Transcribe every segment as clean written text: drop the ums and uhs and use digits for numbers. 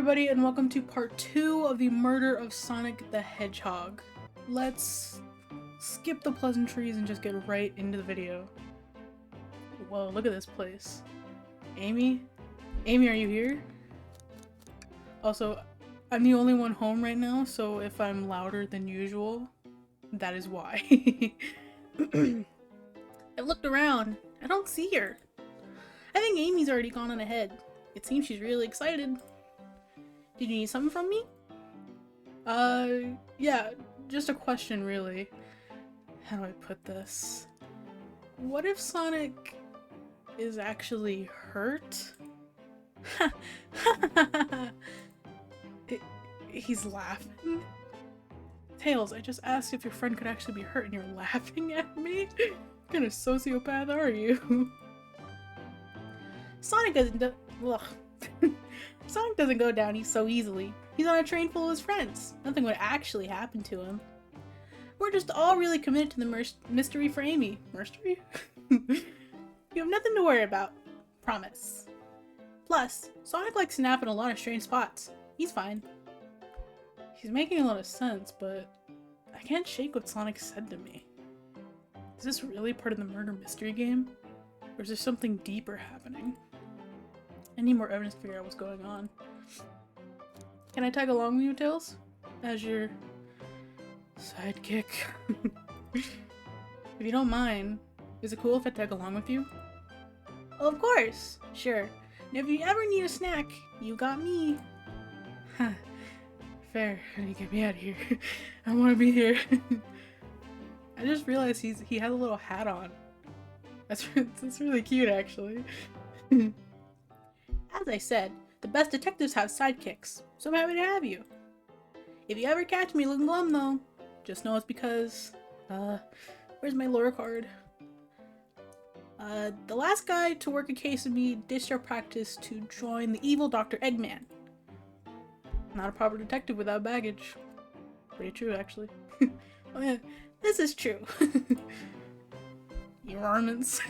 everybody, and welcome to part 2 of the murder of Sonic the Hedgehog. Let's skip the pleasantries and just get right into the video. Whoa, look at this place. Amy? Amy, are you here? Also, I'm the only one home right now, so if I'm louder than usual, that is why. I looked around. I don't see her. I think Amy's already gone on ahead. It seems she's really excited. Did you need something from me? Yeah, just a question really. How do I put this? What if Sonic is actually hurt? He's laughing? Tails, I just asked if your friend could actually be hurt and you're laughing at me? What kind of sociopath are you? Sonic doesn't go down so easily. He's on a train full of his friends. Nothing would actually happen to him. We're just all really committed to the mystery for Amy. Mystery? You have nothing to worry about. Promise. Plus, Sonic likes to nap in a lot of strange spots. He's fine. He's making a lot of sense, but I can't shake what Sonic said to me. Is this really part of the murder mystery game? Or is there something deeper happening? I need more evidence to figure out what's going on. Can I tag along with you, Tails? As your sidekick? If you don't mind, is it cool if I tag along with you? Oh, of course! Sure. And if you ever need a snack, you got me. Huh. Fair. You get me out of here. I want to be here. I just realized he has a little hat on. That's really cute, actually. As I said, the best detectives have sidekicks, so I'm happy to have you. If you ever catch me looking glum, though, just know it's because, where's my lore card? The last guy to work a case of me ditched our practice to join the evil Dr. Eggman. Not a proper detective without baggage. Pretty true, actually. Oh yeah, this is true. You varmints.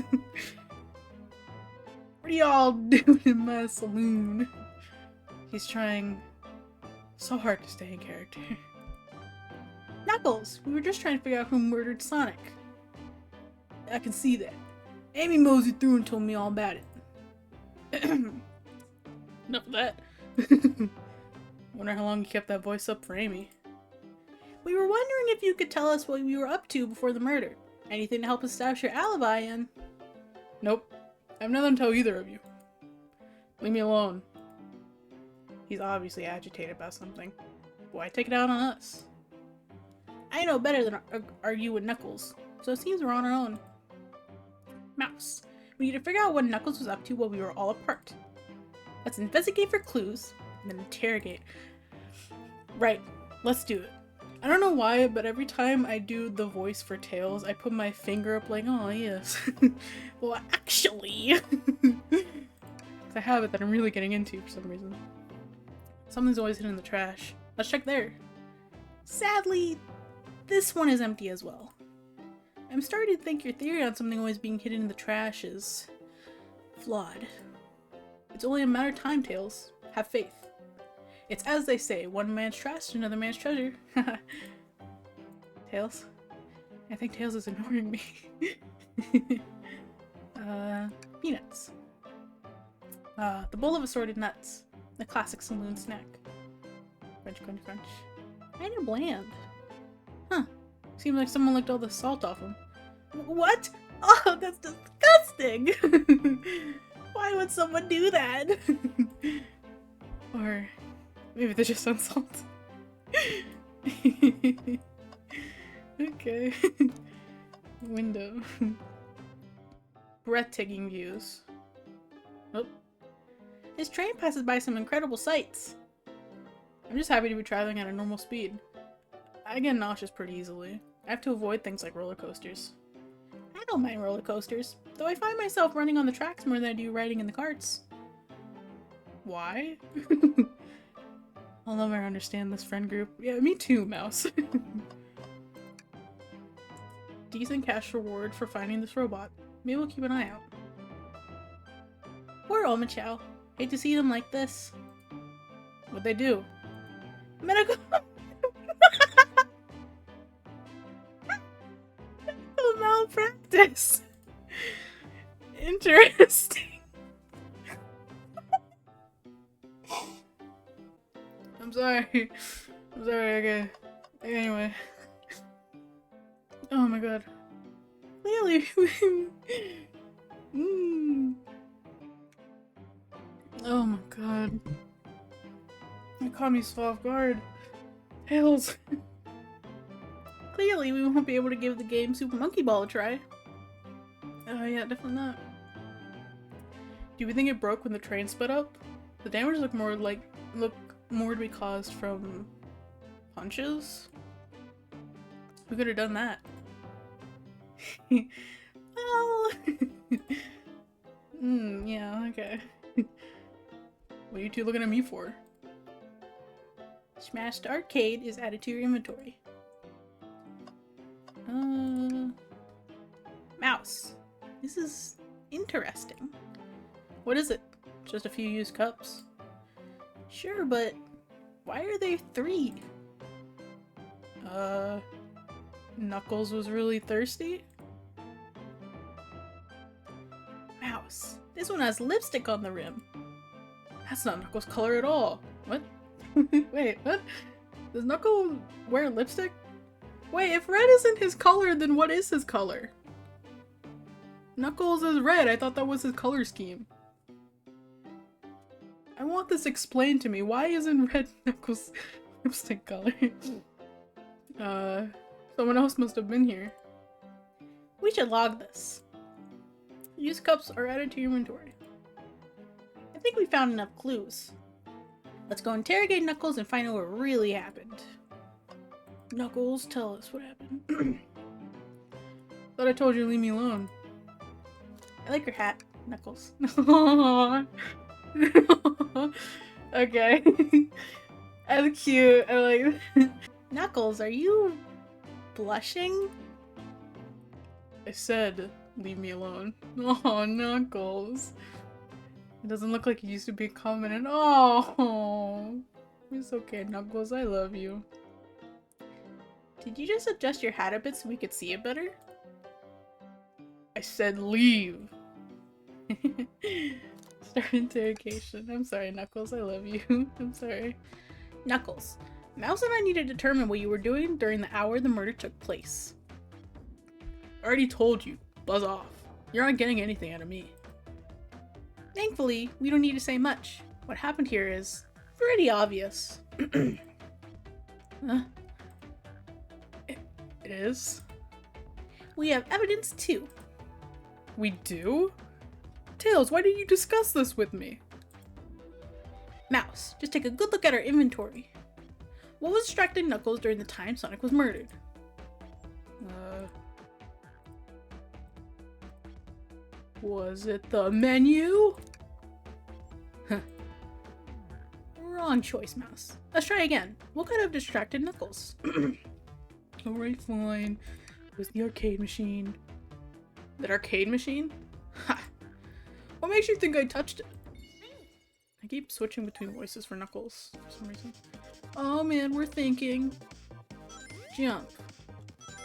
What are y'all doing in my saloon? He's trying so hard to stay in character. Knuckles! We were just trying to figure out who murdered Sonic. I can see that. Amy moseyed through and told me all about it. Enough of that. Wonder how long you kept that voice up for Amy. We were wondering if you could tell us what you were up to before the murder. Anything to help establish your alibi and... Nope. I have nothing to tell either of you. Leave me alone. He's obviously agitated about something. Why take it out on us? I know better than argue with Knuckles, so it seems we're on our own. Mouse, we need to figure out what Knuckles was up to while we were all apart. Let's investigate for clues, and then interrogate. Right, let's do it. I don't know why, but every time I do the voice for Tails, I put my finger up like, oh yes. Well, actually. It's a habit that I'm really getting into for some reason. Something's always hidden in the trash. Let's check there. Sadly, this one is empty as well. I'm starting to think your theory on something always being hidden in the trash is flawed. It's only a matter of time, Tails. Have faith. It's as they say, one man's trash, another man's treasure. Tails? I think Tails is ignoring me. Peanuts. The bowl of assorted nuts. The classic saloon snack. Crunch, crunch, crunch. Kinda bland. Huh. Seems like someone licked all the salt off them. What? Oh, that's disgusting! Why would someone do that? Or... maybe they're just on salt. Okay. Window. Breathtaking views. Oh. This train passes by some incredible sights. I'm just happy to be traveling at a normal speed. I get nauseous pretty easily. I have to avoid things like roller coasters. I don't mind roller coasters, though I find myself running on the tracks more than I do riding in the carts. Why? I'll never understand this friend group. Yeah, me too, Mouse. Decent cash reward for finding this robot. Maybe we'll keep an eye out. Poor Omachow. Hate to see them like this. What'd they do? Medical malpractice. Interesting. I'm sorry. I'm sorry, okay. Anyway. Oh my god. Clearly. Oh my god. It caught me so off guard. Tails. Clearly, we won't be able to give the game Super Monkey Ball a try. Yeah, definitely not. Do we think it broke when the train split up? The damage look more to be caused from punches. We could have done that. Well, yeah, okay. What are you two looking at me for? Smashed Arcade is added to your inventory. Mouse. This is interesting. What is it? Just a few used cups? Sure, but why are there 3? Knuckles was really thirsty? Mouse. This one has lipstick on the rim. That's not Knuckles' color at all. What? Wait, what? Does Knuckles wear lipstick? Wait, if red isn't his color, then what is his color? Knuckles is red. I thought that was his color scheme. I want this explained to me. Why isn't red Knuckles' lipstick color? Someone else must have been here. We should log this. Used cups are added to your inventory. I think we found enough clues. Let's go interrogate Knuckles and find out what really happened. Knuckles, tell us what happened. Thought I told you to leave me alone. I like your hat, Knuckles. Okay. That's cute. I like that. Knuckles, are you blushing? I said, leave me alone. Oh, Knuckles. It doesn't look like you used to be confident. Oh, it's okay, Knuckles. I love you. Did you just adjust your hat a bit so we could see it better? I said leave. Start interrogation. I'm sorry, Knuckles. I love you. I'm sorry. Knuckles, Mouse and I need to determine what you were doing during the hour the murder took place. I already told you. Buzz off. You're not getting anything out of me. Thankfully, we don't need to say much. What happened here is pretty obvious. Huh? It is? We have evidence too. We do? Tails, why didn't you discuss this with me? Mouse, just take a good look at our inventory. What was distracting Knuckles during the time Sonic was murdered? Was it the menu? Huh. Wrong choice, Mouse. Let's try again. What could have distracted Knuckles? Alright, fine. It was the arcade machine. That arcade machine? Ha! What makes you think I touched it? I keep switching between voices for Knuckles for some reason. Oh man, we're thinking. Jump.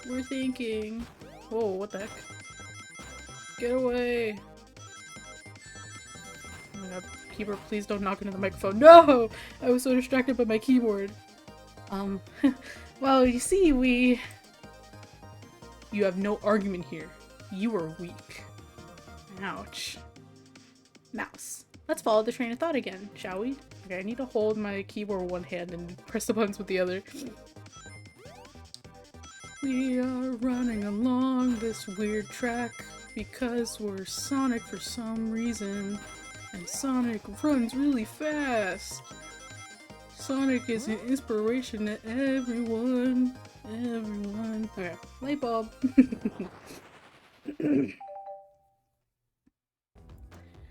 We're thinking. Whoa, what the heck? Get away. Oh my god, keyboard, please don't knock into the microphone. No! I was so distracted by my keyboard. Well, you see, You have no argument here. You are weak. Ouch. Mouse. Let's follow the train of thought again, shall we? Okay, I need to hold my keyboard with one hand and press the buttons with the other. We are running along this weird track because we're Sonic for some reason. And Sonic runs really fast. Sonic is an inspiration to everyone. Everyone. Okay, light bulb.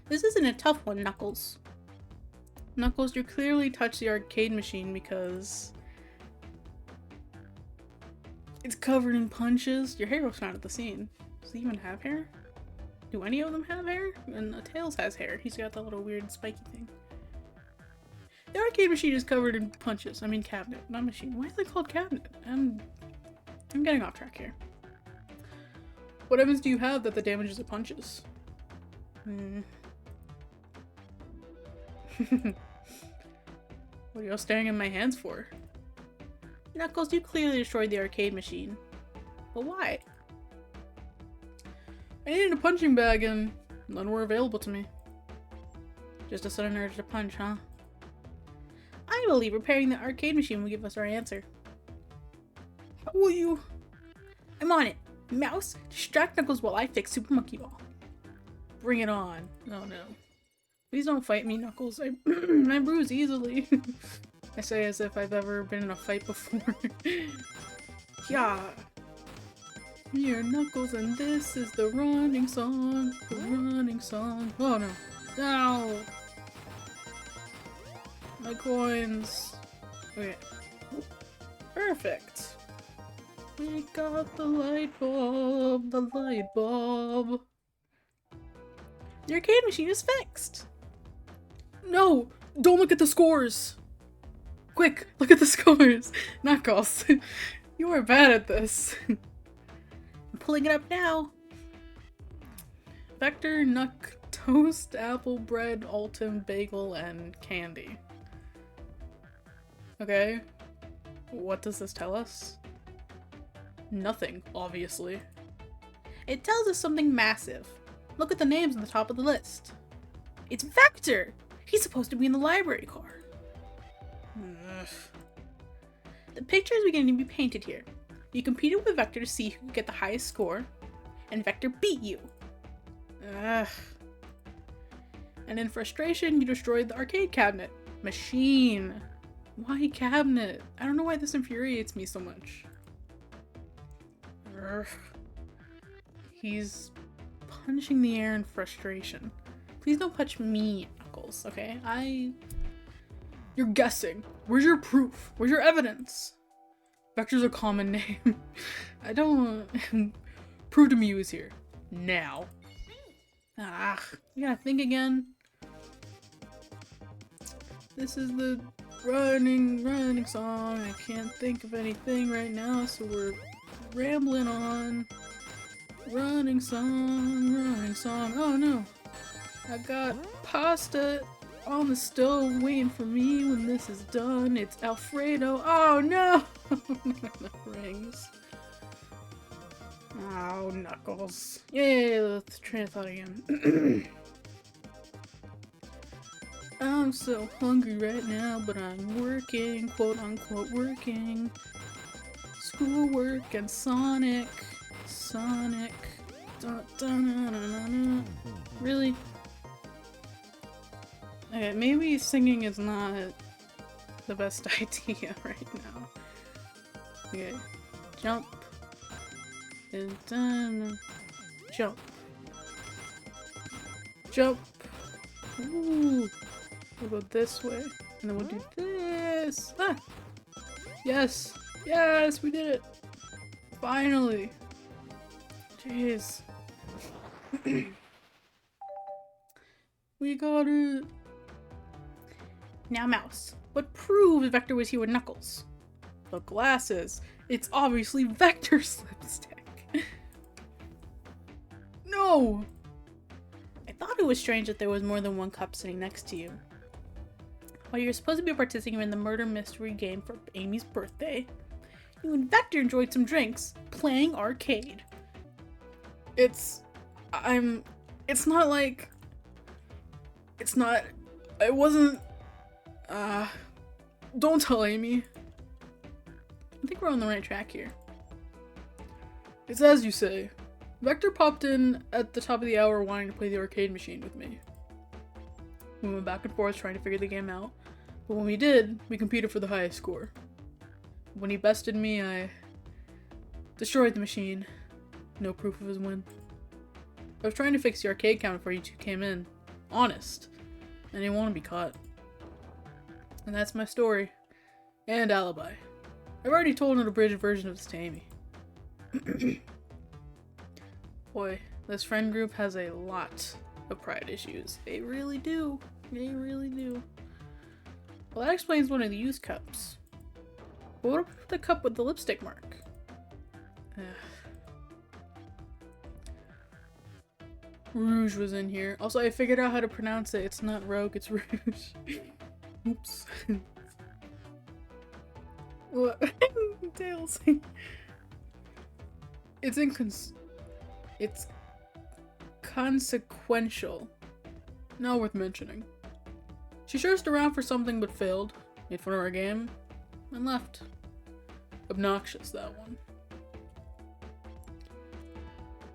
This isn't a tough one, Knuckles. Knuckles, you clearly touched the arcade machine because it's covered in punches. Your hair was found at the scene. Does he even have hair? Do any of them have hair? And Tails has hair. He's got that little weird spiky thing. The arcade machine is covered in punches. I mean cabinet, not machine. Why is it called cabinet? I'm getting off track here. What evidence do you have that the damages are punches? What are you all staring at my hands for? Knuckles, you clearly destroyed the arcade machine. But why? I needed a punching bag and none were available to me. Just a sudden urge to punch, huh? I believe repairing the arcade machine will give us our answer. How will you? I'm on it. Mouse, distract Knuckles while I fix Super Monkey Ball. Bring it on. Oh no. Please don't fight me, Knuckles. I bruise easily. I say as if I've ever been in a fight before. Yeah. You're Knuckles and this is the running song. The running song. Oh no. No! My coins. Okay. Perfect. We got the light bulb. The light bulb. The arcade machine is fixed. No! Don't look at the scores! Quick, look at the scores! Knuckles, you are bad at this. I'm pulling it up now. Vector, Nuck, Toast, Apple, Bread, Ultim, Bagel, and Candy. Okay. What does this tell us? Nothing, obviously. It tells us something massive. Look at the names on the top of the list. It's Vector! He's supposed to be in the library car. Ugh. The picture is beginning to be painted here. You competed with Vector to see who could get the highest score, and Vector beat you. Ugh. And in frustration, you destroyed the arcade cabinet. Machine. Why cabinet? I don't know why this infuriates me so much. Ugh. He's punching the air in frustration. Please don't punch me, Knuckles, okay? You're guessing. Where's your proof? Where's your evidence? Vector's a common name. I don't... Prove to me who's here. Now. You gotta think again. This is the running song. I can't think of anything right now, so we're rambling on. Running song. Oh no. I got pasta on the stove waiting for me when this is done. It's Alfredo. Oh no! Rings. Oh, Knuckles. Yay, let's train of thought again. I'm so hungry right now, but I'm working, quote unquote working. Schoolwork and Sonic. Dun, dun, dun, dun, dun. Really? Okay, maybe singing is not the best idea right now. Okay, jump. And then jump. Jump. Ooh. We'll go this way. And then we'll do this. Ah! Yes! Yes! We did it! Finally! Jeez. We got it! Now, Mouse. What proves Vector was here with Knuckles? The glasses. It's obviously Vector's lipstick. No! I thought it was strange that there was more than one cup sitting next to you. While you're supposed to be participating in the murder mystery game for Amy's birthday, you and Vector enjoyed some drinks, playing arcade. It wasn't, don't tell Amy. I think we're on the right track here. It's as you say. Vector popped in at the top of the hour wanting to play the arcade machine with me. We went back and forth trying to figure the game out, but when we did, we competed for the highest score. When he bested me, I destroyed the machine. No proof of his win. I was trying to fix the arcade counter before you two came in. Honest. I didn't want to be caught. And that's my story. And alibi. I've already told an abridged version of this to Amy. Boy, this friend group has a lot of pride issues. They really do. They really do. Well, that explains one of the used cups. But what about the cup with the lipstick mark? Ugh. Rouge was in here. Also, I figured out how to pronounce it. It's not Rogue, it's Rouge. Oops. What? Tails. It's consequential. Not worth mentioning. She searched around for something but failed, made fun of our game, and left. Obnoxious, that one.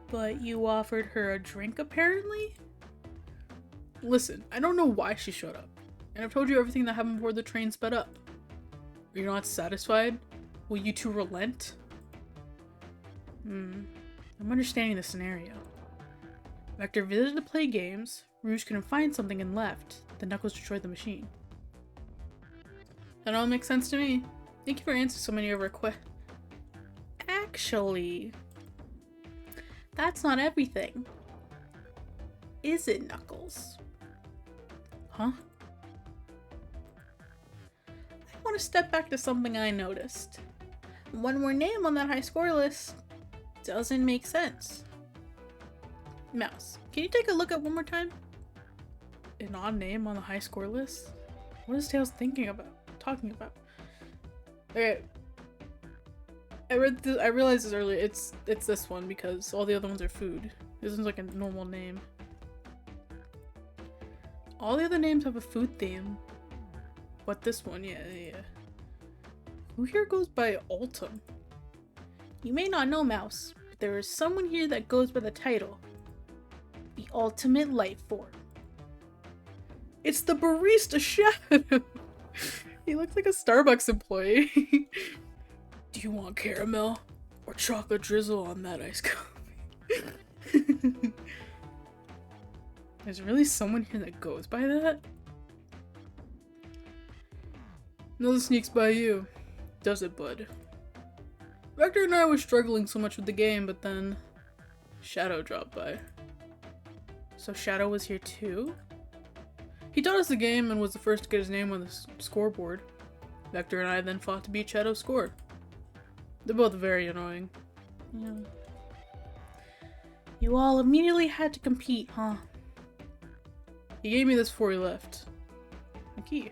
But you offered her a drink, apparently? Listen, I don't know why she showed up, and I've told you everything that happened before the train sped up. Are you not satisfied? Will you two relent? I'm understanding the scenario. Vector visited to play games, Rouge couldn't find something and left, then Knuckles destroyed the machine. That all makes sense to me. Thank you for answering so many of our questions. Actually, that's not everything. Is it, Knuckles? Huh? I want to step back to something I noticed. One more name on that high score list doesn't make sense. Mouse, can you take a look at one more time? An odd name on the high score list? What is Tails talking about? Okay. I realized this earlier. It's this one because all the other ones are food. This one's like a normal name. All the other names have a food theme. But this one, yeah. Who here goes by Ultim? You may not know, Mouse, but there is someone here that goes by the title. The Ultimate Life Form. It's the Barista Shadow! He looks like a Starbucks employee. Do you want caramel or chocolate drizzle on that iced coffee? There's really someone here that goes by that? Another sneaks by you. Does it, bud? Vector and I were struggling so much with the game, but then Shadow dropped by. So Shadow was here too? He taught us the game and was the first to get his name on the scoreboard. Vector and I then fought to beat Shadow's score. They're both very annoying. Yeah. You all immediately had to compete, huh? He gave me this before he left. A key.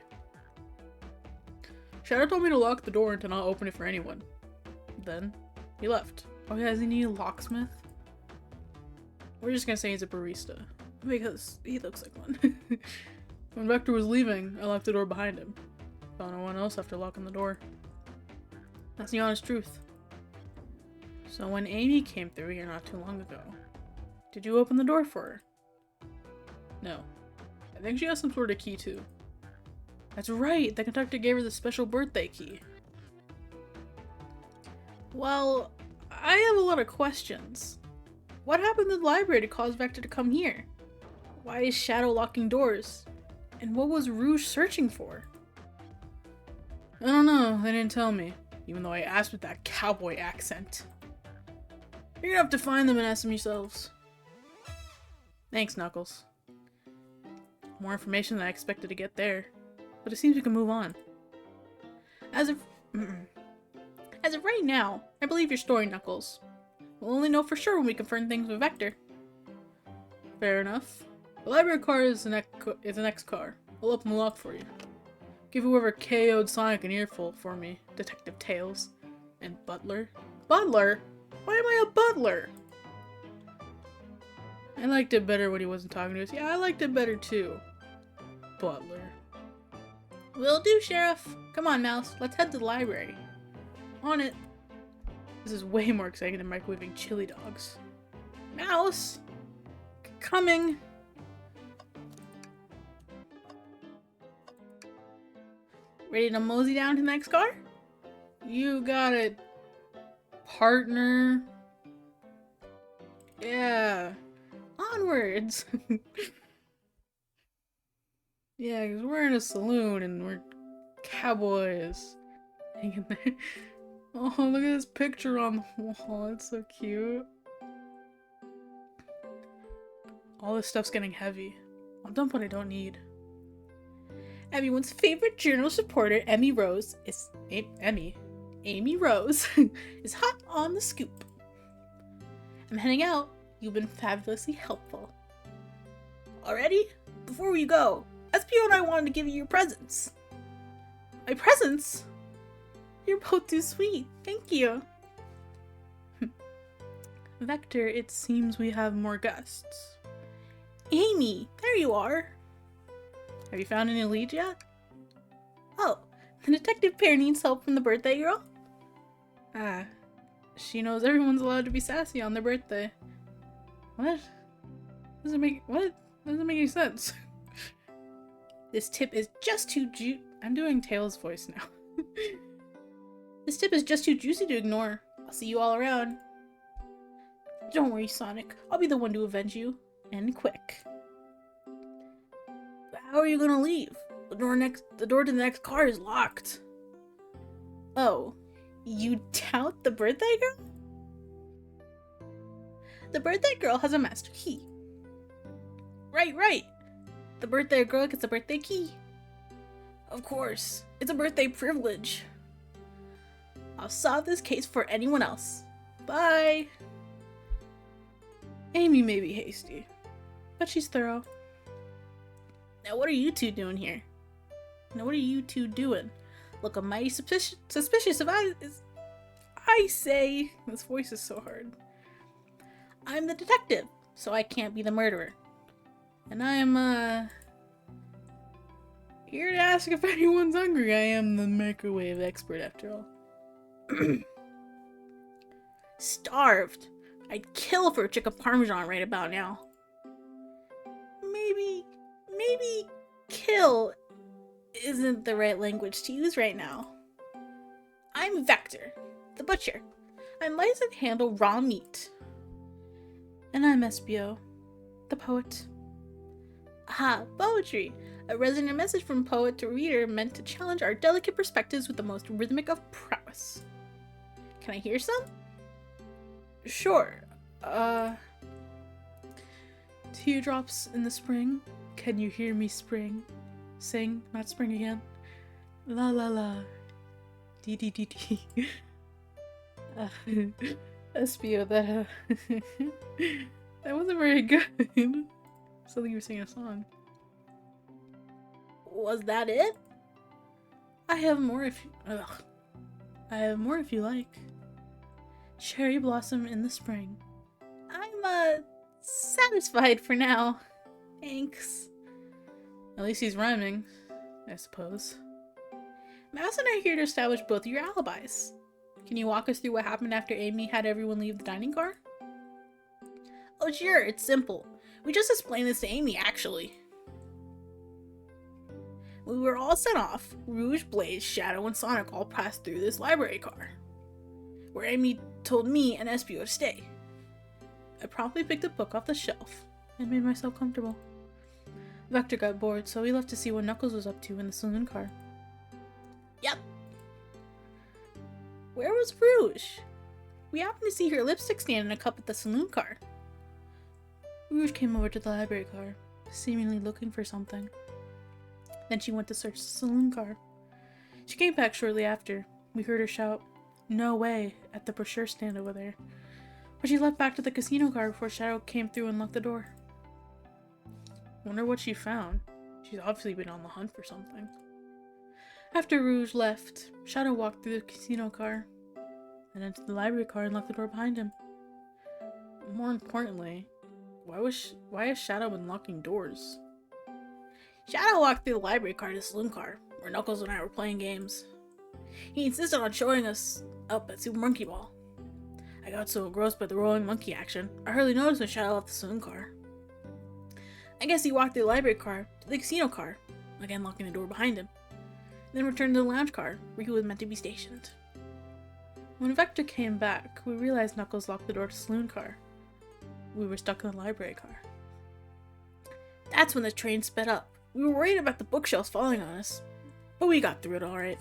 Shadow told me to lock the door and to not open it for anyone. Then, he left. Oh yeah, does he need a locksmith? We're just gonna say he's a barista. Because he looks like one. When Vector was leaving, I locked the door behind him. Found no one else after locking the door. That's the honest truth. So when Amy came through here not too long ago, did you open the door for her? No. I think she has some sort of key too. That's right, the conductor gave her the special birthday key. Well, I have a lot of questions. What happened in the library to cause Vector to come here? Why is Shadow locking doors? And what was Rouge searching for? I don't know, they didn't tell me, even though I asked with that cowboy accent. You're gonna have to find them and ask them yourselves. Thanks, Knuckles. More information than I expected to get there, but it seems we can move on. As of right now, I believe your story, Knuckles. We'll only know for sure when we confirm things with Vector. Fair enough. The library card is the next car. I'll open the lock for you. Give whoever KO'd Sonic an earful for me, Detective Tails. And Butler? Butler? Why am I a butler? I liked it better when he wasn't talking to us. Yeah, I liked it better too. Butler. Will do, Sheriff. Come on, Mouse. Let's head to the library. On it. This is way more exciting than microwaving chili dogs. Mouse! Coming! Ready to mosey down to the next car? You got it, partner. Yeah. Onwards! Yeah, because we're in a saloon and we're cowboys. Hanging there. Oh, look at this picture on the wall. It's so cute. All this stuff's getting heavy. I'll dump what I don't need. Everyone's favorite journalist reporter, Amy Rose, Amy Rose, is hot on the scoop. I'm heading out. You've been fabulously helpful. Already? Before we go, SPO and I wanted to give you your presents. My presents? You're both too sweet. Thank you. Vector, it seems we have more guests. Amy, there you are. Have you found any leads yet? Oh, the detective pair needs help from the birthday girl? Ah, she knows everyone's allowed to be sassy on their birthday. What? Doesn't make any sense. This tip is just too I'm doing Tails' voice now. This tip is just too juicy to ignore. I'll see you all around. Don't worry, Sonic. I'll be the one to avenge you. And quick. How are you gonna leave? The door to the next car is locked. Oh, you doubt the birthday girl? The birthday girl has a master key. Right. The birthday girl gets a birthday key. Of course, it's a birthday privilege. I'll solve this case for anyone else. Bye. Amy may be hasty, but she's thorough. Now what are you two doing here? Look, I'm mighty suspicious of I say. This voice is so hard. I'm the detective, so I can't be the murderer. And I'm, here to ask if anyone's hungry. I am the microwave expert after all. Starved. I'd kill for a chicken parmesan right about now. Maybe kill isn't the right language to use right now. I'm Vector, the butcher. I'm licensed to handle raw meat. And I'm SBO, the poet. Aha, poetry. A resonant message from poet to reader meant to challenge our delicate perspectives with the most rhythmic of prowess. Can I hear some? Sure. Teardrops in the spring. Can you hear me spring? Sing, not spring again. La la la. Dee dee dee dee. SBO, that that wasn't very good. Something you were singing a song. Was that it? I have more if you like. Cherry blossom in the spring. I'm satisfied for now. Thanks. At least he's rhyming, I suppose. Mouse and I are here to establish both of your alibis. Can you walk us through what happened after Amy had everyone leave the dining car? Oh sure, it's simple. We just explained this to Amy, actually. When we were all sent off, Rouge, Blaze, Shadow, and Sonic all passed through this library car, where Amy told me and SBO to stay. I promptly picked a book off the shelf and made myself comfortable. Vector got bored, so he left to see what Knuckles was up to in the saloon car. Yep. Where was Rouge? We happened to see her lipstick stand in a cup at the saloon car. Rouge came over to the library car, seemingly looking for something. Then she went to search the saloon car. She came back shortly after. We heard her shout, "No way," at the brochure stand over there. But she left back to the casino car before Shadow came through and locked the door. Wonder what she found. She's obviously been on the hunt for something. After Rouge left, Shadow walked through the casino car and into the library car and locked the door behind him. More importantly, why has Shadow been locking doors? Shadow walked through the library car to the saloon car, where Knuckles and I were playing games. He insisted on showing us up at Super Monkey Ball. I got so engrossed by the rolling monkey action, I hardly noticed when Shadow left the saloon car. I guess he walked through the library car to the casino car, again locking the door behind him, then returned to the lounge car, where he was meant to be stationed. When Vector came back, we realized Knuckles locked the door to the saloon car. We were stuck in the library car. That's when the train sped up. We were worried about the bookshelves falling on us, but we got through it alright.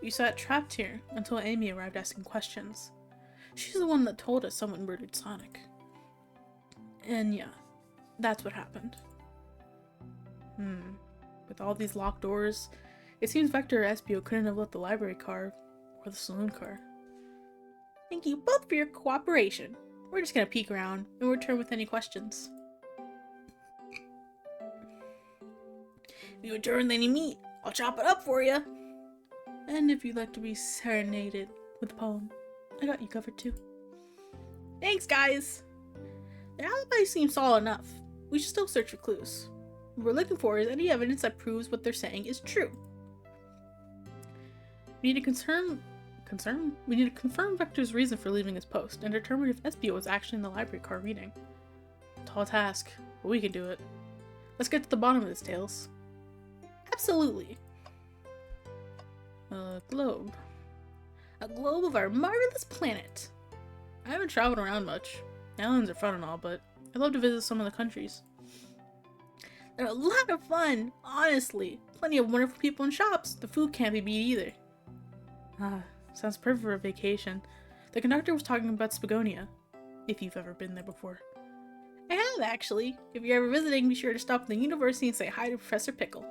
We sat trapped here until Amy arrived asking questions. She's the one that told us someone murdered Sonic. And yeah, that's what happened. With all these locked doors, it seems Vector or Espio couldn't have left the library car or the saloon car. Thank you both for your cooperation. We're just gonna peek around and return with any questions. If you return with any meat, I'll chop it up for you. And if you'd like to be serenaded with a poem, I got you covered too. Thanks, guys! The alibi seems solid enough. We should still search for clues. What we're looking for is any evidence that proves what they're saying is true. We need to confirm Vector's reason for leaving his post and determine if Espio was actually in the library car reading. Tall task, but we can do it. Let's get to the bottom of this, Tails. Absolutely. A globe. A globe of our marvelous planet. I haven't traveled around much. Islands are fun and all, but I'd love to visit some of the countries. They're a lot of fun, honestly. Plenty of wonderful people and shops. The food can't be beat either. Ah, sounds perfect for a vacation. The conductor was talking about Spagonia, if you've ever been there before. I have, actually. If you're ever visiting, be sure to stop at the university and say hi to Professor Pickle.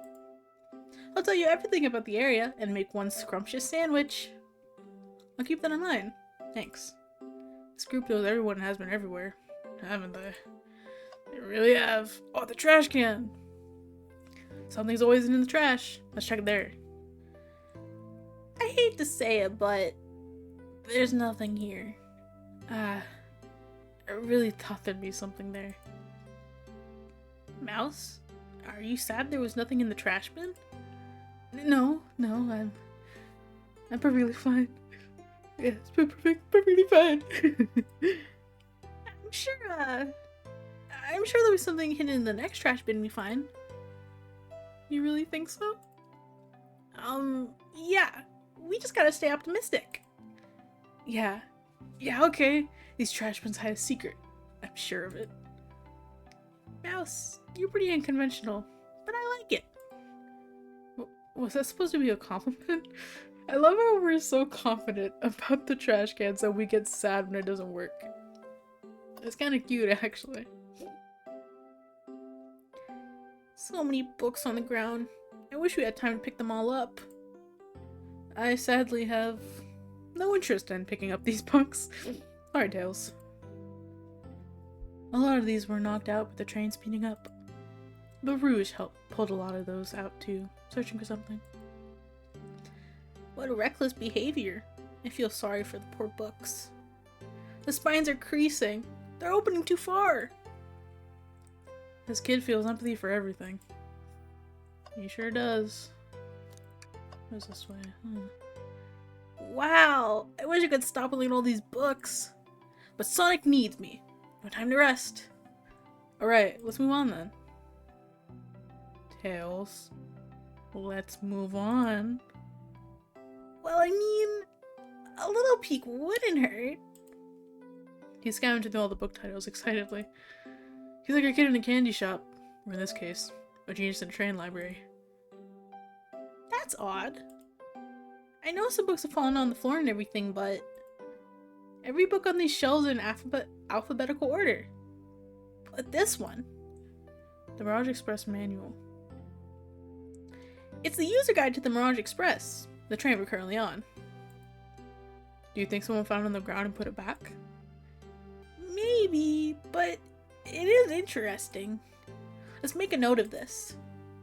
I'll tell you everything about the area and make one scrumptious sandwich. I'll keep that in mind. Thanks. This group knows everyone has been everywhere, haven't they? They really have. Oh, the trash can! Something's always in the trash. Let's check it there. I hate to say it, but there's nothing here. I really thought there'd be something there. Mouse? Are you sad there was nothing in the trash bin? No, I'm perfectly fine. Yeah, it's perfectly fine. I'm sure there was something hidden in the next trash bin we find. You really think so? Yeah. We just gotta stay optimistic. Yeah, okay. These trash bins hide a secret. I'm sure of it. Mouse, you're pretty unconventional, but I like it. Was that supposed to be a compliment? I love how we're so confident about the trash cans that we get sad when it doesn't work. It's kind of cute, actually. So many books on the ground. I wish we had time to pick them all up. I sadly have no interest in picking up these books. Sorry, Tails. A lot of these were knocked out with the train speeding up. But Rouge pulled a lot of those out too, searching for something. What reckless behavior. I feel sorry for the poor books. The spines are creasing. They're opening too far. This kid feels empathy for everything. He sure does. Where's this way? Wow! I wish I could stop reading all these books. But Sonic needs me. No time to rest. Alright, let's move on then. Tails. Let's move on. Well, I mean, a little peek wouldn't hurt. He scanned through all the book titles excitedly. He's like a kid in a candy shop. Or in this case, a genius in a train library. That's odd. I know some books have fallen on the floor and everything, but every book on these shelves is in alphabetical order. But this one, the Mirage Express Manual. It's the user guide to the Mirage Express, the train we're currently on. Do you think someone found it on the ground and put it back? Maybe, but it is interesting. Let's make a note of this.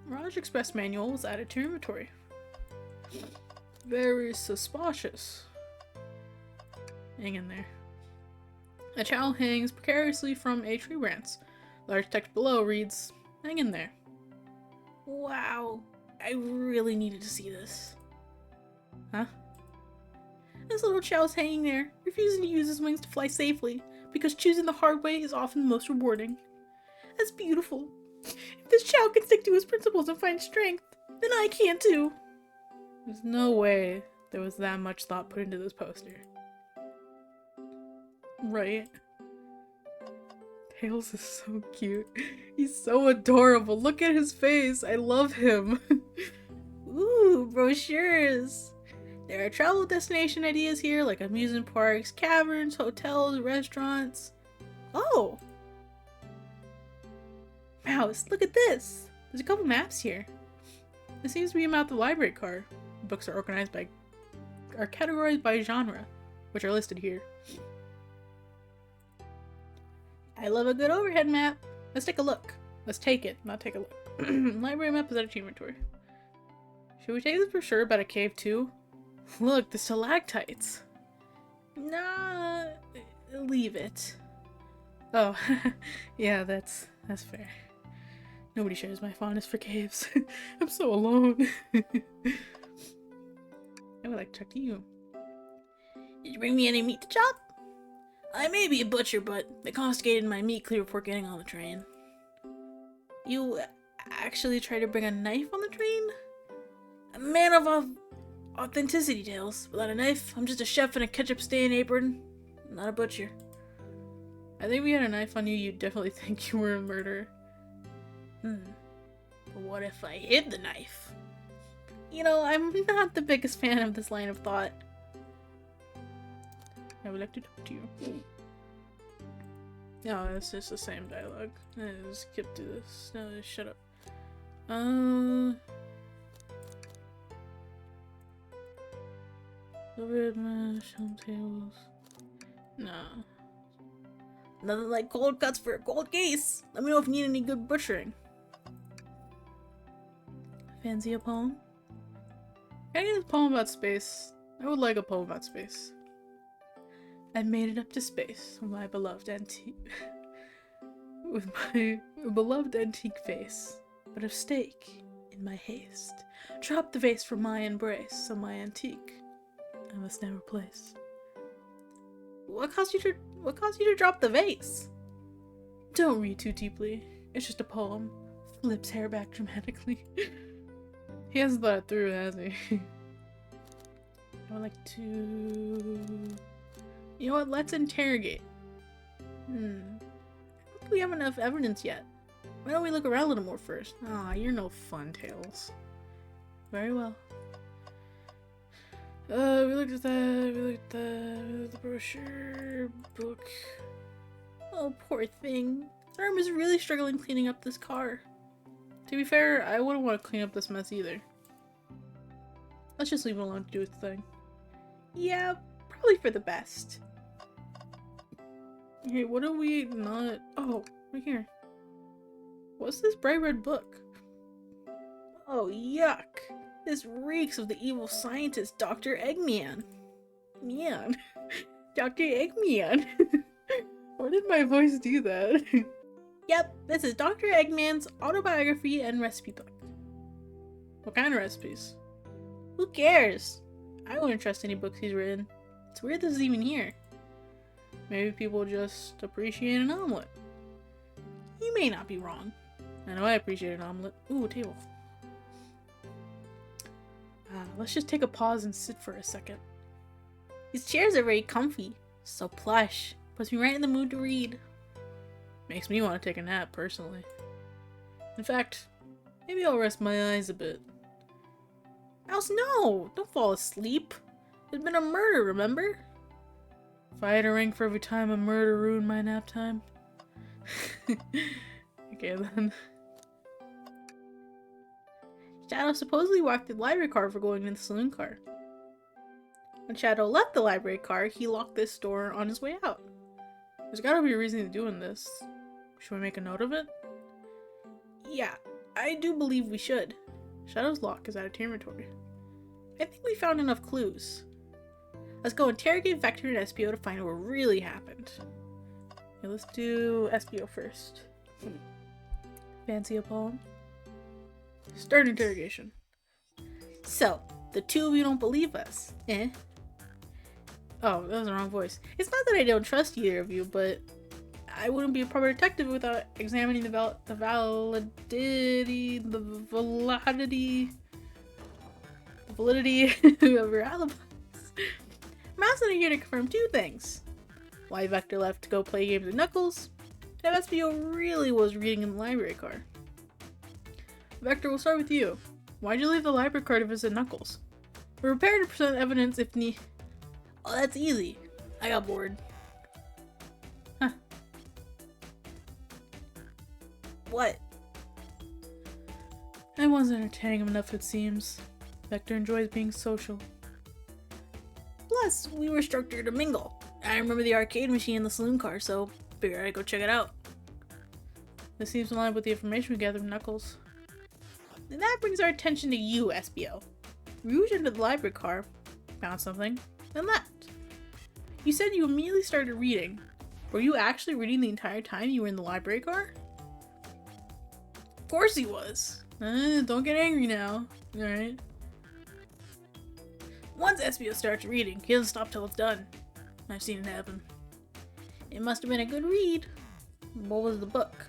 Mirage Express Manual was added to your inventory. Very suspicious. Hang in there. A child hangs precariously from a tree branch. Large text below reads, "Hang in there." Wow, I really needed to see this. Huh? This little child's hanging there, refusing to use his wings to fly safely, because choosing the hard way is often most rewarding. That's beautiful. If this child can stick to his principles and find strength, then I can too. There's no way there was that much thought put into this poster. Right? Tails is so cute. He's so adorable. Look at his face. I love him. Ooh, brochures. There are travel destination ideas here, like amusement parks, caverns, hotels, restaurants. Oh! Mouse, look at this. There's a couple maps here. It seems to be about the library card. Books are categorized by genre, which are listed here. I love a good overhead map. Let's take a look. Let's take it, not take a look. Library map is at its inventory. Should we take this for sure about a cave too? Look, the stalactites. Nah, leave it. Oh, yeah, that's fair. Nobody shares my fondness for caves. I'm so alone. I would like to talk to you. Did you bring me any meat to chop? I may be a butcher, but they confiscated my meat clear before getting on the train. You actually tried to bring a knife on the train? A man of authenticity tales. Without a knife, I'm just a chef in a ketchup-stained apron. I'm not a butcher. I think if we had a knife on you, you'd definitely think you were a murderer. But what if I hid the knife? You know, I'm not the biggest fan of this line of thought. I would like to talk to you. No, it's just the same dialogue. Just skip to this. No, just shut up. The red mash on tables. No. Nothing like cold cuts for a cold case. Let me know if you need any good butchering. Fancy a poem? Can I get a poem about space? I would like a poem about space. I made it up to space with my beloved antique face, but of steak in my haste. Drop the vase from my embrace, of my antique I must now replace. What caused you to drop the vase? Don't read too deeply. It's just a poem. Flips hair back dramatically. He hasn't thought it through, has he? I would like to... You know what? Let's interrogate. I don't think we have enough evidence yet. Why don't we look around a little more first? Aw, you're no fun, Tails. Very well. We looked at that, we looked at the brochure, book. Oh, poor thing. Arm is really struggling cleaning up this car. To be fair, I wouldn't want to clean up this mess either. Let's just leave it alone to do its thing. Yeah, probably for the best. Okay, what are we not... Oh, right here. What's this bright red book? Oh, yuck. This reeks of the evil scientist, Dr. Eggman. Man. Dr. Eggman. Why did my voice do that? Yep, this is Dr. Eggman's autobiography and recipe book. What kind of recipes? Who cares? I wouldn't trust any books he's written. It's weird this is even here. Maybe people just appreciate an omelet. You may not be wrong. I know I appreciate an omelet. Ooh, a table. Let's just take a pause and sit for a second. These chairs are very comfy. So plush. Puts me right in the mood to read. Makes me want to take a nap, personally. In fact, maybe I'll rest my eyes a bit. Mouse, no! Don't fall asleep. There's been a murder, remember? If I had a ring for every time a murder ruined my nap time. Okay then. Shadow supposedly walked the library car for going in the saloon car. When Shadow left the library car, he locked this door on his way out. There's gotta be a reason he's doing this. Should we make a note of it? Yeah, I do believe we should. Shadow's lock is out of inventory. I think we found enough clues. Let's go interrogate Vector and SPO to find out what really happened. Okay, let's do SPO first. Fancy a poem? Start interrogation. So, the two of you don't believe us, eh? Oh, that was the wrong voice. It's not that I don't trust either of you, but I wouldn't be a proper detective without examining the validity of your alibis. Mouse and I are here to confirm two things. Why Vector left to go play games with Knuckles, and if SPO really was reading in the library car. Vector, we'll start with you. Why'd you leave the library car to visit Knuckles? We're prepared to present evidence if need. Oh, that's easy. I got bored. Huh. What? I wasn't entertaining him enough, it seems. Vector enjoys being social. Plus, we were structured to mingle. I remember the arcade machine in the saloon car, so figured I'd go check it out. This seems in line with the information we gathered from Knuckles. And that brings our attention to you, SBO. Rouge entered the library car, found something, and left. You said you immediately started reading. Were you actually reading the entire time you were in the library car? Of course he was. Don't get angry now. Alright. Once SBO starts reading, he doesn't stop till it's done. I've seen it happen. It must have been a good read. What was the book?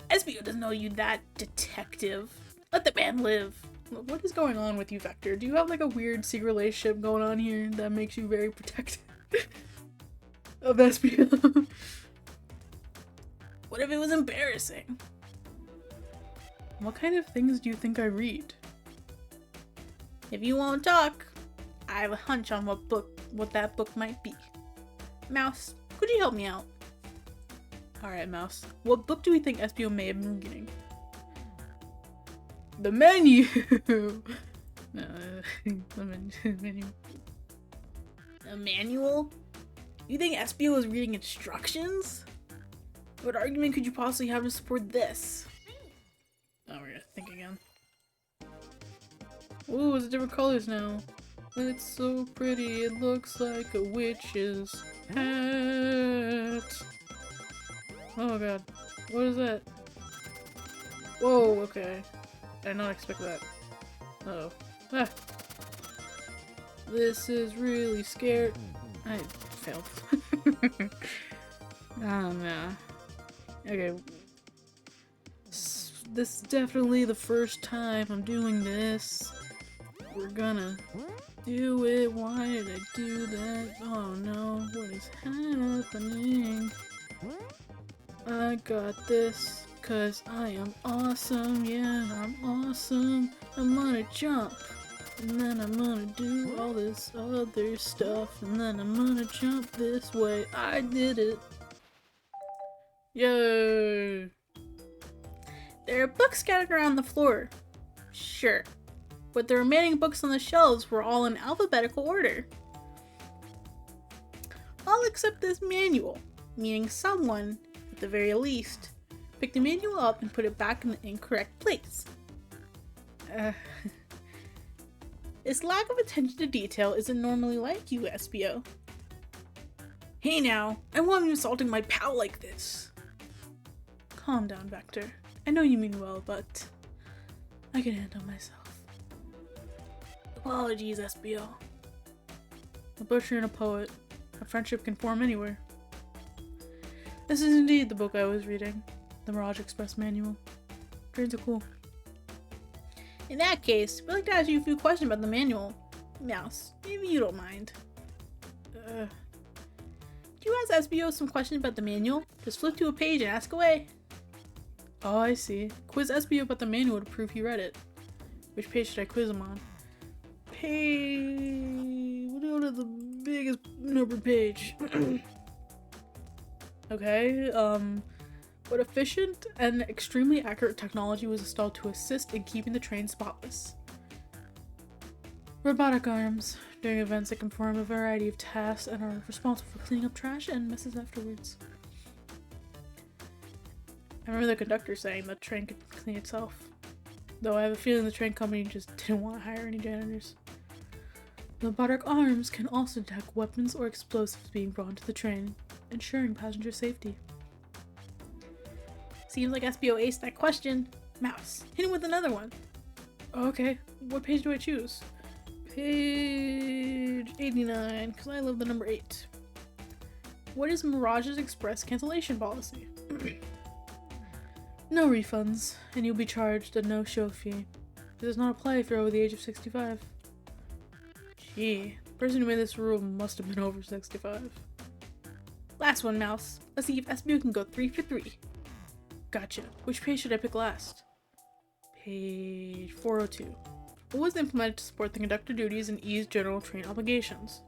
SBO doesn't know you that detective. Let the man live. What is going on with you, Vector? Do you have like a weird secret relationship going on here that makes you very protective of SBO? What if it was embarrassing? What kind of things do you think I read? If you won't talk, I have a hunch on what that book might be. Mouse, could you help me out? Alright, Mouse. What book do we think SBO may have been reading? The menu! No, the menu. A manual? You think SBO was reading instructions? What argument could you possibly have to support this? Oh, we're gonna think again. Ooh, it's different colors now. It's so pretty, it looks like a witch's hat. Oh god. What is that? Whoa, okay. I did not expect that. Uh-oh. Ah. This is really scared. I failed. Oh no. Okay. This is definitely the first time I'm doing this. We're gonna do it. Why did I do that? Oh no, what is happening? I got this, cause I am awesome. Yeah, I'm awesome. I'm gonna jump. And then I'm gonna do all this other stuff. And then I'm gonna jump this way. I did it. Yay! There are books scattered around the floor. Sure. But the remaining books on the shelves were all in alphabetical order. All except this manual, meaning someone, at the very least, picked the manual up and put it back in the incorrect place. This lack of attention to detail isn't normally like you, SBO. Hey now, I won't be insulting my pal like this. Calm down, Vector. I know you mean well, but I can handle myself. Apologies, SBO. A butcher and a poet. A friendship can form anywhere. This is indeed the book I was reading. The Mirage Express Manual. Trains are cool. In that case, we'd like to ask you a few questions about the manual. Mouse, maybe you don't mind. Do you ask SBO some questions about the manual? Just flip to a page and ask away. Oh, I see. Quiz SBO about the manual to prove he read it. Which page should I quiz him on? Page... We'll go to the biggest number page. Okay, what efficient and extremely accurate technology was installed to assist in keeping the train spotless? Robotic arms. During events that can perform a variety of tasks and are responsible for cleaning up trash and messes afterwards. I remember the conductor saying that the train could clean itself. Though I have a feeling the train company just didn't want to hire any janitors. The robotic arms can also detect weapons or explosives being brought into the train, ensuring passenger safety. Seems like SBO aced that question. Mouse, hit him with another one. Okay, what page do I choose? Page 89, because I love the number 8. What is Mirage's Express cancellation policy? No refunds, and you'll be charged a no-show fee. It does not apply if you're over the age of 65. Gee, the person who made this rule must have been over 65. Last one, Mouse. Let's see if SBO can go 3 for 3. Gotcha. Which page should I pick last? Page 402. What was implemented to support the conductor duties and ease general train obligations?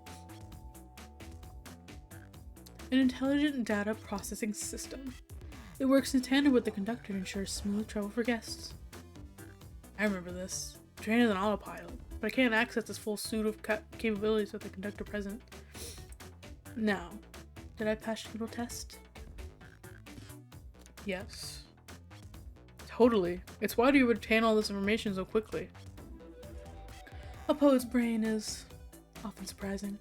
An intelligent data processing system. It works in tandem with the conductor to ensure smooth travel for guests. I remember this. The train is an autopilot, but I can't access this full suite of capabilities with the conductor present. Now, did I pass your little test? Yes. Totally. It's why do you retain all this information so quickly? A poet's brain is often surprising.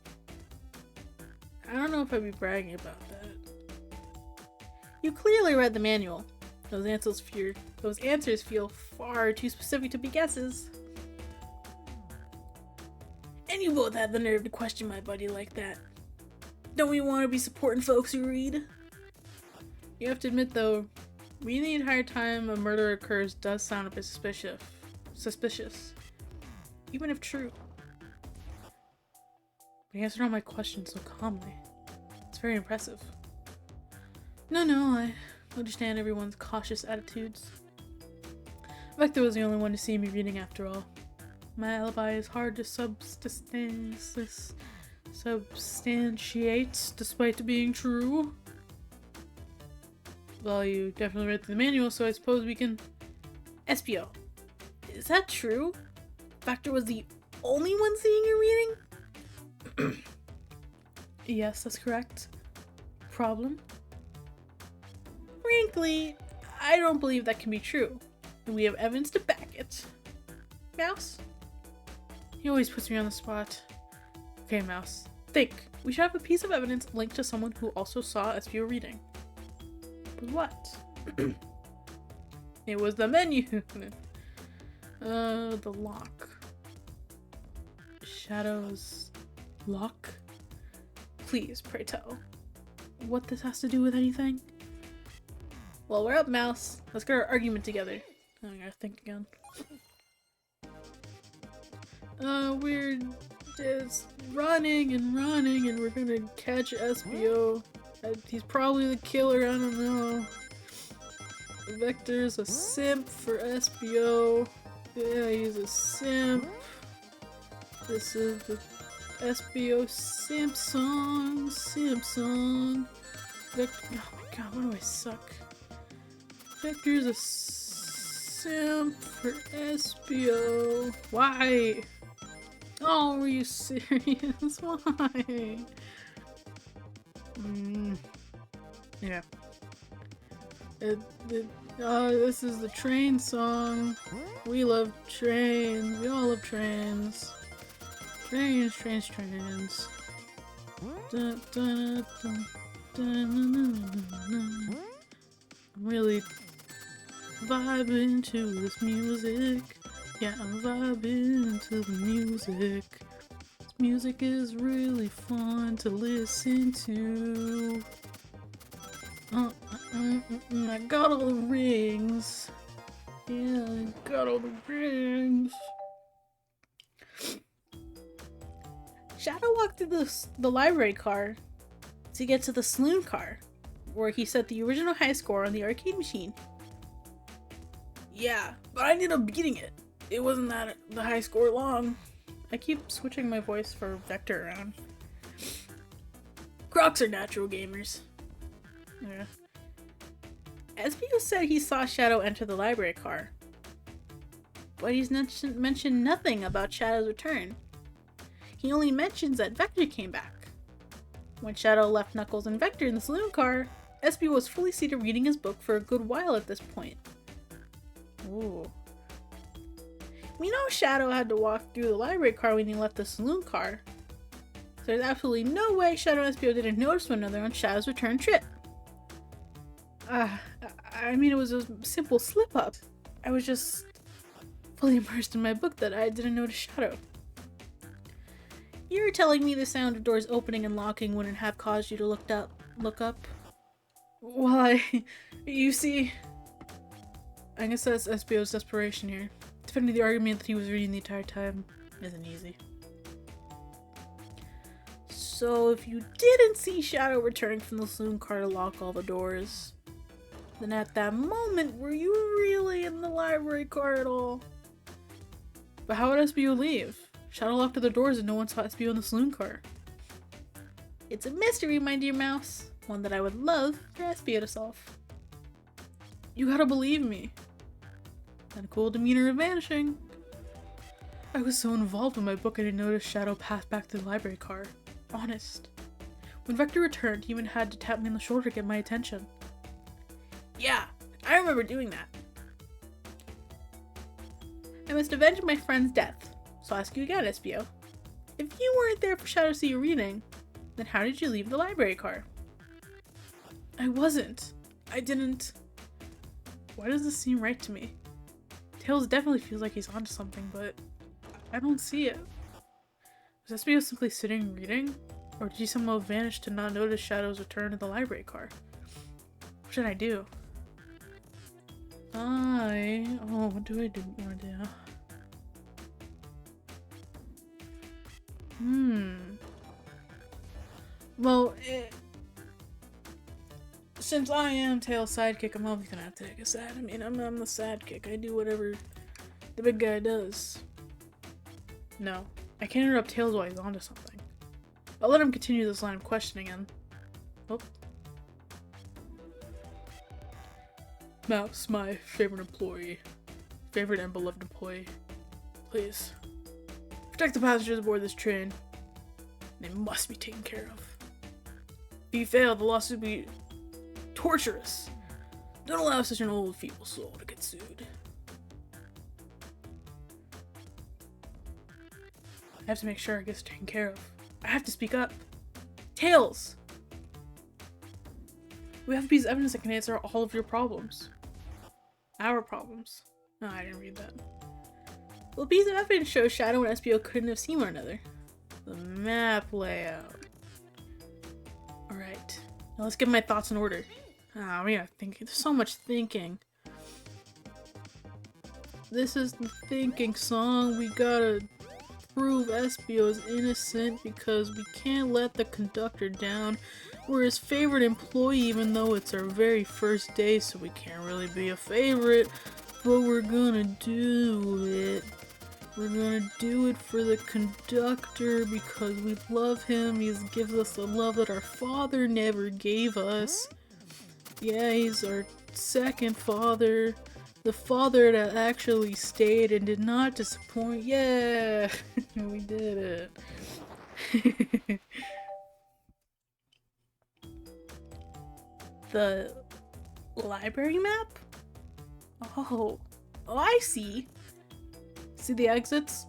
I don't know if I'd be bragging about that. You clearly read the manual. Those answers feel far too specific to be guesses. And you both had the nerve to question my buddy like that. Don't we want to be supporting folks who read? You have to admit though, reading the entire time a murder occurs does sound a bit suspicious. Even if true. But he answered all my questions so calmly. It's very impressive. No, I understand everyone's cautious attitudes. Vector was the only one to see me reading after all. My alibi is hard to substantiate despite being true. Well, you definitely read the manual, so I suppose we can... SPO. Is that true? Vector was the only one seeing you reading? Yes, that's correct. Problem? Frankly, I don't believe that can be true. And we have evidence to back it. Mouse? He always puts me on the spot. Okay, Mouse. Think. We should have a piece of evidence linked to someone who also saw SPO reading. But what? It was the menu. The lock. Shadow's lock? Please, pray tell. What this has to do with anything? Well, we're up, Mouse. Let's get our argument together. I gotta think again. We're just running and we're gonna catch SPO. He's probably the killer, I don't know. Vector's a simp for SPO. Yeah, he's a simp. This is the SPO simp song. Oh my god, what do I suck? Vector's a simp for SPO. Why? Oh, are you serious? Why? Yeah. This is the train song. We love trains. We all love trains. Trains. Dun, dun, dun, dun. I'm really vibing to this music. Yeah, I'm vibing to the music. This music is really fun to listen to. I got all the rings. Yeah, I got all the rings. Shadow walked through the library car to get to the saloon car, where he set the original high score on the arcade machine. Yeah, but I ended up beating it. It wasn't that the high score long. I keep switching my voice for Vector around. Crocs are natural gamers. Yeah. SPO said he saw Shadow enter the library car, but he's mentioned nothing about Shadow's return. He only mentions that Vector came back. When Shadow left Knuckles and Vector in the saloon car, SPO was fully seated reading his book for a good while at this point. Ooh. We know Shadow had to walk through the library car when he left the saloon car, so there's absolutely no way Shadow and SPO didn't notice one another on Shadow's return trip. I mean, it was a simple slip-up. I was just fully immersed in my book that I didn't notice Shadow. You're telling me the sound of doors opening and locking wouldn't have caused you to look up? Well, you see, I guess that's SPO's desperation here. Defending the argument that he was reading the entire time isn't easy. So if you didn't see Shadow returning from the saloon car to lock all the doors, then at that moment, were you really in the library car at all? But how would SPO leave? Shadow locked the doors and no one saw SPO in the saloon car. It's a mystery, my dear mouse. One that I would love for SPO to solve. You gotta believe me. And a cool demeanor of vanishing. I was so involved with my book I didn't notice Shadow pass back to the library car. Honest. When Vector returned, he even had to tap me on the shoulder to get my attention. Yeah, I remember doing that. I must avenge my friend's death, so I'll ask you again, SPO. If you weren't there for Shadow to see you reading, then how did you leave the library car? I wasn't. I didn't. Why does this seem right to me? Tails definitely feels like he's onto something, but I don't see it. Was SPO simply sitting reading? Or did he somehow vanish to not notice Shadow's return to the library car? What should I do? What do I want to do? Well, since I am Tails' sidekick, I'm always gonna have to take a side. I mean, I'm the sidekick. I do whatever the big guy does. No, I can't interrupt Tails while he's onto something. I'll let him continue this line of questioning and... Oh. Mouse, my favorite employee. Favorite and beloved employee. Please. Protect the passengers aboard this train. They must be taken care of. If you fail, the lawsuit will be torturous. Don't allow such an old, feeble soul to get sued. I have to make sure it gets taken care of. I have to speak up. Tails! We have a piece of evidence that can answer all of your problems. Our problems. No, I didn't read that. Well, a piece of evidence shows Shadow and SPO couldn't have seen one another. The map layout. Alright. Now let's get my thoughts in order. We gotta think. There's so much thinking. This is the thinking song. We gotta prove SPO is innocent because we can't let the conductor down. We're his favorite employee even though it's our very first day, so we can't really be a favorite. But we're gonna do it. We're gonna do it for the conductor because we love him. He gives us the love that our father never gave us. Yeah, he's our second father. The father that actually stayed and did not disappoint. Yeah! We did it. The library map? Oh, I see. See the exits?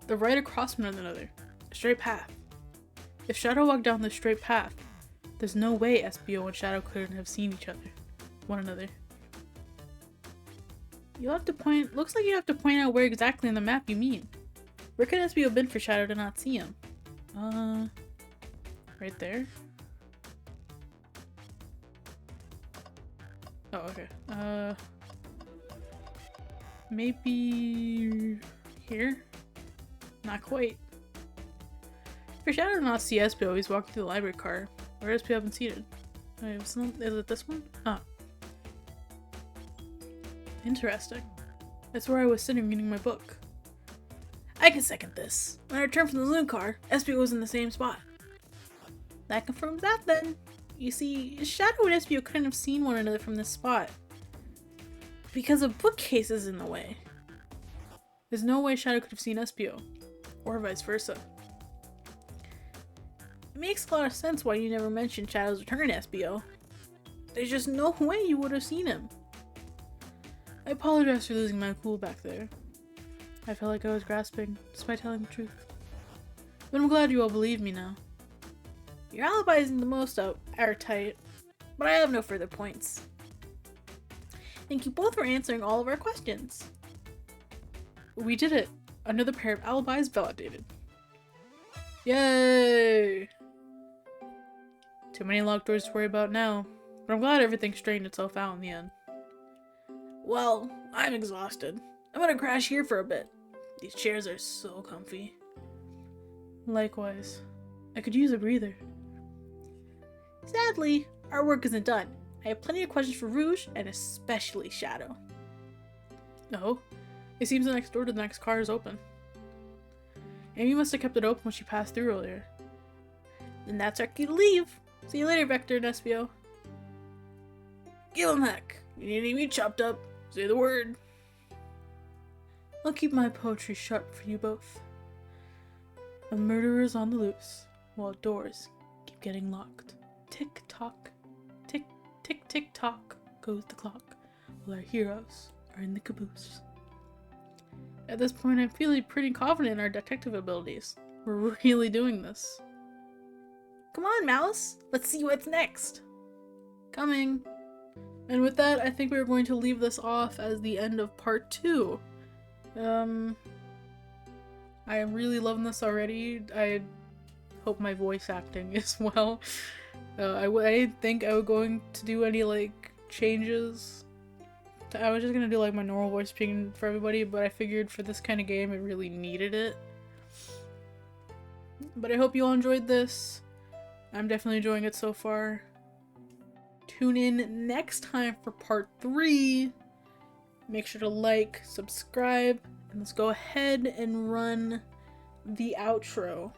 They're right across from one another. A straight path. If Shadow walked down this straight path, there's no way SPO and Shadow couldn't have seen one another. You'll have to point. Looks like you have to point out where exactly on the map you mean. Where could SPO have been for Shadow to not see him? Right there. Oh, okay. Maybe here? Not quite. For Shadow to not see SPO, he's walking through the library car. Where SPO have been seated? Wait, is it this one? Ah. Interesting. That's where I was sitting reading my book. I can second this. When I returned from the Loon car, SPO was in the same spot. That confirms that then. You see, Shadow and SPO couldn't have seen one another from this spot. Because a bookcase is in the way. There's no way Shadow could have seen SPO. Or vice versa. It makes a lot of sense why you never mentioned Shadow's return to SPO. There's just no way you would have seen him. I apologize for losing my cool back there. I felt like I was grasping, despite telling the truth. But I'm glad you all believe me now. Your alibi isn't the most airtight, but I have no further points. Thank you both for answering all of our questions. We did it! Another pair of alibis validated. Yay! Too many locked doors to worry about now, but I'm glad everything straightened itself out in the end. Well, I'm exhausted. I'm gonna crash here for a bit. These chairs are so comfy. Likewise. I could use a breather. Sadly, our work isn't done. I have plenty of questions for Rouge, and especially Shadow. Oh? It seems the next door to the next car is open. Amy must have kept it open when she passed through earlier. Then that's our key to leave. See you later, Vector and SPO. Give him heck. You need any meat chopped up? Say the word. I'll keep my poetry sharp for you both. A murderer's on the loose, while doors keep getting locked. Tick-tock, tick-tick-tick-tock goes the clock, while our heroes are in the caboose. At this point, I'm feeling pretty confident in our detective abilities. We're really doing this. Come on, Mouse! Let's see what's next! Coming! And with that, I think we're going to leave this off as the end of part 2. I am really loving this already. I hope my voice acting is well. I didn't think I was going to do any, like, changes. I was just gonna do, like, my normal voice speaking for everybody, but I figured for this kind of game it really needed it. But I hope you all enjoyed this. I'm definitely enjoying it so far. Tune in next time for part 3. Make sure to like, subscribe, and let's go ahead and run the outro.